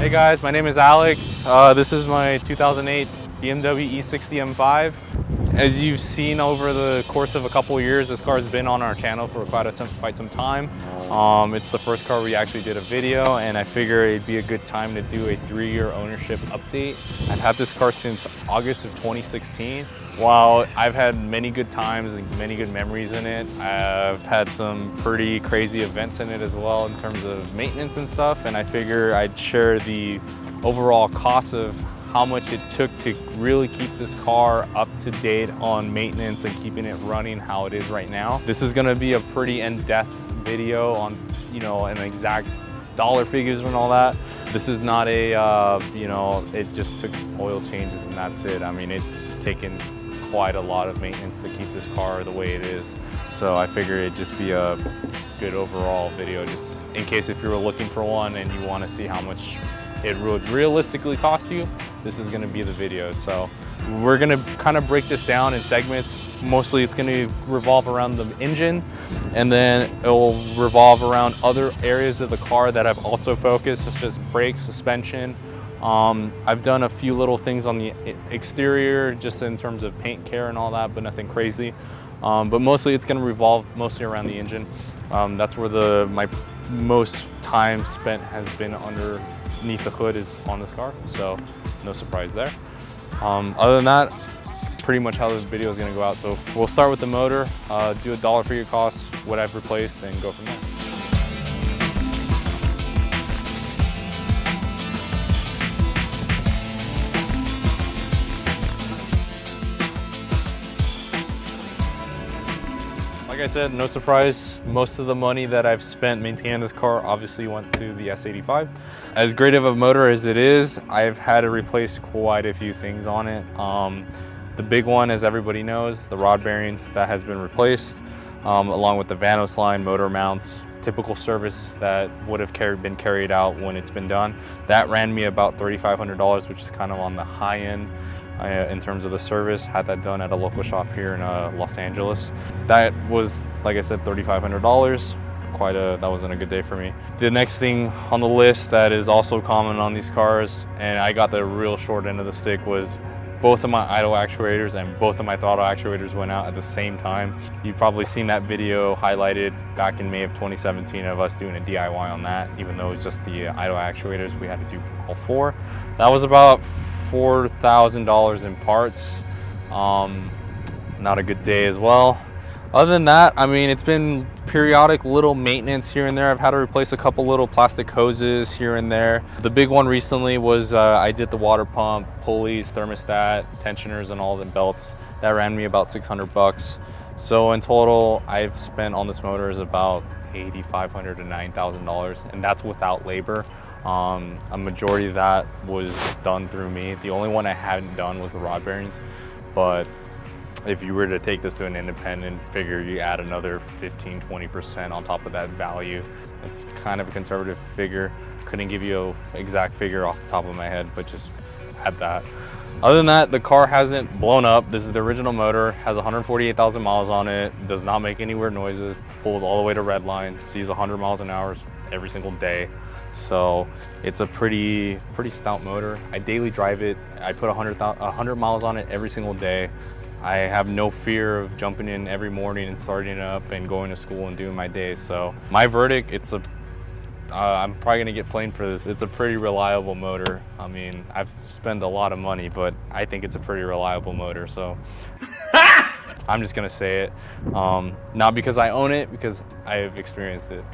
Hey guys, my name is Alex. This is my 2008 BMW E60 M5. As you've seen over the course of a couple of years, this car has been on our channel for quite some time. It's the first car we actually did a video, and I figure it'd be a good time to do a 3-year ownership update. I've had this car since August of 2016. While I've had many good times and many good memories in it, I've had some pretty crazy events in it as well in terms of maintenance and stuff, and I figure I'd share the overall cost of how much it took to really keep this car up to date on maintenance and keeping it running how it is right now. This is gonna be a pretty in-depth video on, an exact dollar figures and all that. This is not a, it just took oil changes and that's it. I mean, it's taken quite a lot of maintenance to keep this car the way it is. So I figured it'd just be a good overall video, just in case if you were looking for one and you want to see how much it would realistically cost you, this is going to be the video. So we're going to kind of break this down in segments. Mostly it's going to revolve around the engine, and then it will revolve around other areas of the car that I've also focused, such as brakes, suspension. I've done a few little things on the exterior just in terms of paint care and all that, but nothing crazy. But mostly it's going to revolve mostly around the engine. That's where my most time spent has been underneath the hood is on this car, so no surprise there. Other than that, it's pretty much how this video is going to go out. So we'll start with the motor, do a dollar figure cost, what I've replaced, and go from there. Like I said, no surprise, most of the money that I've spent maintaining this car obviously went to the S85. As great of a motor as it is, I've had to replace quite a few things on it. The big one, as everybody knows, the rod bearings, that has been replaced, along with the Vanos line, motor mounts, typical service that would have been carried out when it's been done. That ran me about $3,500, which is kind of on the high end. In terms of the service, had that done at a local shop here in Los Angeles. That was, like I said, $3,500. That wasn't a good day for me. The next thing on the list that is also common on these cars, and I got the real short end of the stick, was both of my idle actuators and both of my throttle actuators went out at the same time. You've probably seen that video highlighted back in May of 2017 of us doing a DIY on that. Even though it was just the idle actuators, we had to do all four. That was about $4,000 in parts. Not a good day as well. Other than that, I mean, it's been periodic little maintenance here and there. I've had to replace a couple little plastic hoses here and there. The big one recently was I did the water pump, pulleys, thermostat, tensioners, and all the belts. That ran me about $600. So in total, I've spent on this motor is about $8,500 to $9,000, and that's without labor. A majority of that was done through me. The only one I hadn't done was the rod bearings, but if you were to take this to an independent, figure you add another 15–20% on top of that value. It's kind of a conservative figure. Couldn't give you an exact figure off the top of my head, but just had that. Other than that, the car hasn't blown up. This is the original motor, has 148,000 miles on it, does not make any weird noises, pulls all the way to red line, sees 100 miles an hour every single day. So it's a pretty stout motor. I daily drive it. I put 100 miles on it every single day. I have no fear of jumping in every morning and starting it up and going to school and doing my day. So my verdict, I'm probably gonna get flamed for this. It's a pretty reliable motor. I mean, I've spent a lot of money, but I think it's a pretty reliable motor. So I'm just gonna say it. Not because I own it, because I've experienced it.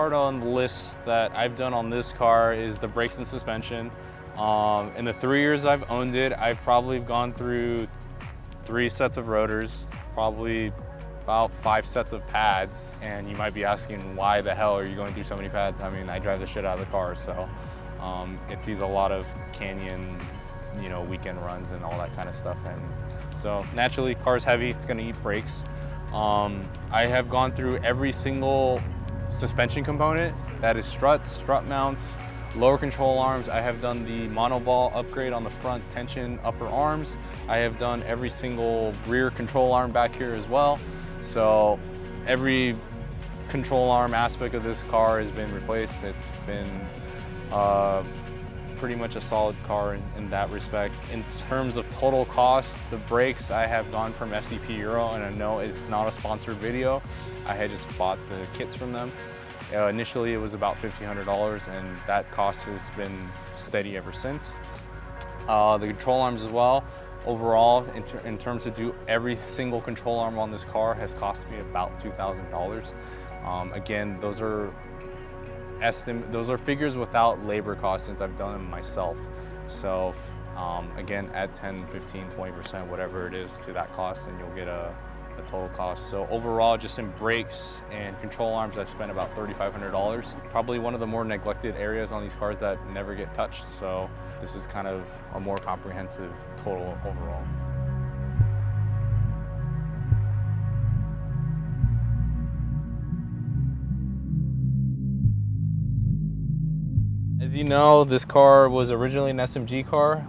On the list that I've done on this car is the brakes and suspension. In the 3 years I've owned it, I've probably gone through 3 sets of rotors, probably about 5 sets of pads. And you might be asking, why the hell are you going through so many pads? I mean, I drive the shit out of the car, so it sees a lot of canyon, weekend runs and all that kind of stuff. And so naturally, car's heavy, it's gonna eat brakes. I have gone through every single suspension component, that is struts, strut mounts, Lower control arms, I have done the monoball upgrade on the front tension upper arms. I have done every single rear control arm back here as well. So every control arm aspect of this car has been replaced. It's been pretty much a solid car in that respect. In terms of total cost, the brakes, I have gone from FCP Euro, and I know it's not a sponsored video. I had just bought the kits from them. Initially it was about $1,500, and that cost has been steady ever since. The control arms as well, overall, in terms of do every single control arm on this car has cost me about $2,000. Again, those are figures without labor costs, since I've done them myself. So again, add 10, 15, 20%, whatever it is to that cost, and you'll get a total cost. So overall, just in brakes and control arms, I've spent about $3,500. Probably one of the more neglected areas on these cars that never get touched. So this is kind of a more comprehensive total overall. As you know, this car was originally an SMG car.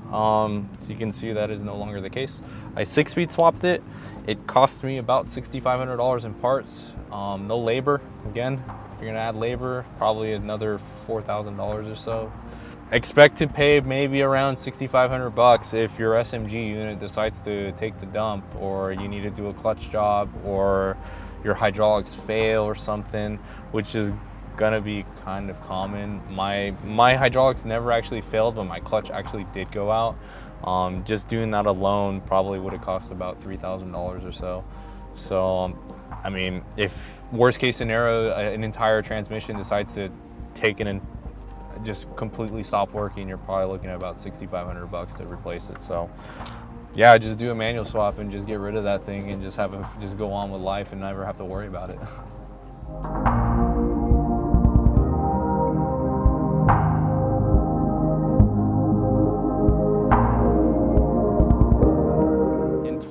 So you can see that is no longer the case. I 6-speed swapped it. It cost me about $6,500 in parts. No labor. Again, if you're gonna add labor, probably another $4,000 or so. Expect to pay maybe around $6,500 if your SMG unit decides to take the dump, or you need to do a clutch job, or your hydraulics fail or something, which is gonna be kind of common. My hydraulics never actually failed, but my clutch actually did go out. Just doing that alone probably would have cost about $3,000 or so. So, I mean, if worst case scenario, an entire transmission decides to take it and just completely stop working, you're probably looking at about $6,500 to replace it. So, yeah, just do a manual swap and just get rid of that thing and just go on with life and never have to worry about it.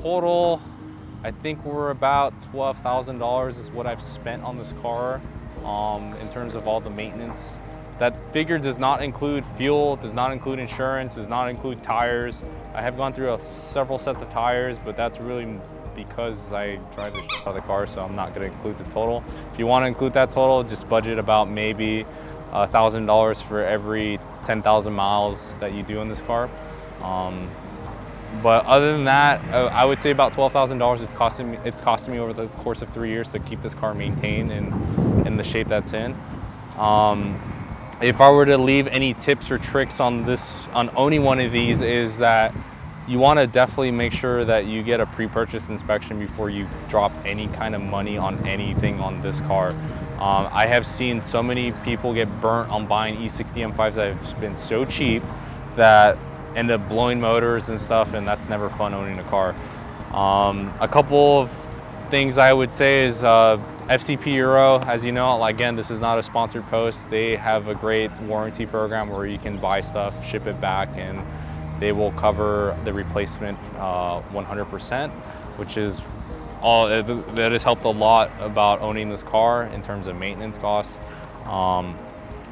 Total, I think we're about $12,000 is what I've spent on this car in terms of all the maintenance. That figure does not include fuel, does not include insurance, does not include tires. I have gone through several sets of tires, but that's really because I drive the shit out of the car, so I'm not going to include the total. If you want to include that total, just budget about maybe $1,000 for every 10,000 miles that you do in this car. But other than that, I would say about $12,000 it's costing me over the course of 3 years to keep this car maintained in the shape that's in. If I were to leave any tips or tricks on owning one of these, is that you want to definitely make sure that you get a pre-purchase inspection before you drop any kind of money on anything on this car. I have seen so many people get burnt on buying E60 M5s that have been so cheap that end up blowing motors and stuff, and that's never fun owning a car. A couple of things I would say is FCP Euro, as you know, again, this is not a sponsored post. They have a great warranty program where you can buy stuff, ship it back, and they will cover the replacement 100%, which is that has helped a lot about owning this car in terms of maintenance costs.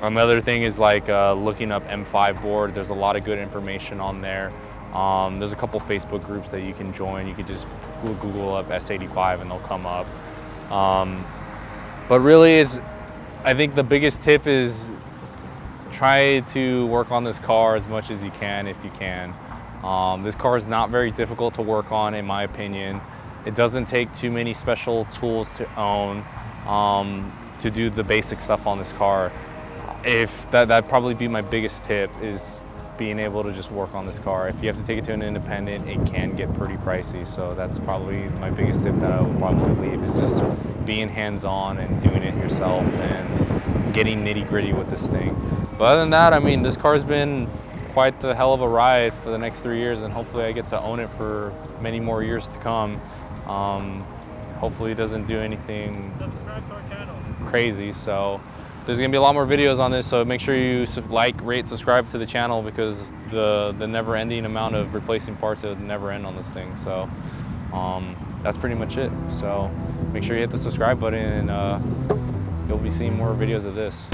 Another thing is like looking up M5 board. There's a lot of good information on there. There's a couple Facebook groups that you can join. You could just Google up S85 and they'll come up. But really, I think the biggest tip is try to work on this car as much as you can if you can. This car is not very difficult to work on, in my opinion. It doesn't take too many special tools to own to do the basic stuff on this car. That'd probably be my biggest tip, is being able to just work on this car. If you have to take it to an independent, it can get pretty pricey. So that's probably my biggest tip that I will probably leave, is just being hands-on and doing it yourself and getting nitty-gritty with this thing. But other than that, I mean, this car's been quite the hell of a ride for the next 3 years, and hopefully I get to own it for many more years to come. Hopefully it doesn't do anything crazy. So there's gonna be a lot more videos on this, so make sure you like, rate, subscribe to the channel, because the never-ending amount of replacing parts will never end on this thing. So that's pretty much it. So make sure you hit the subscribe button, and you'll be seeing more videos of this.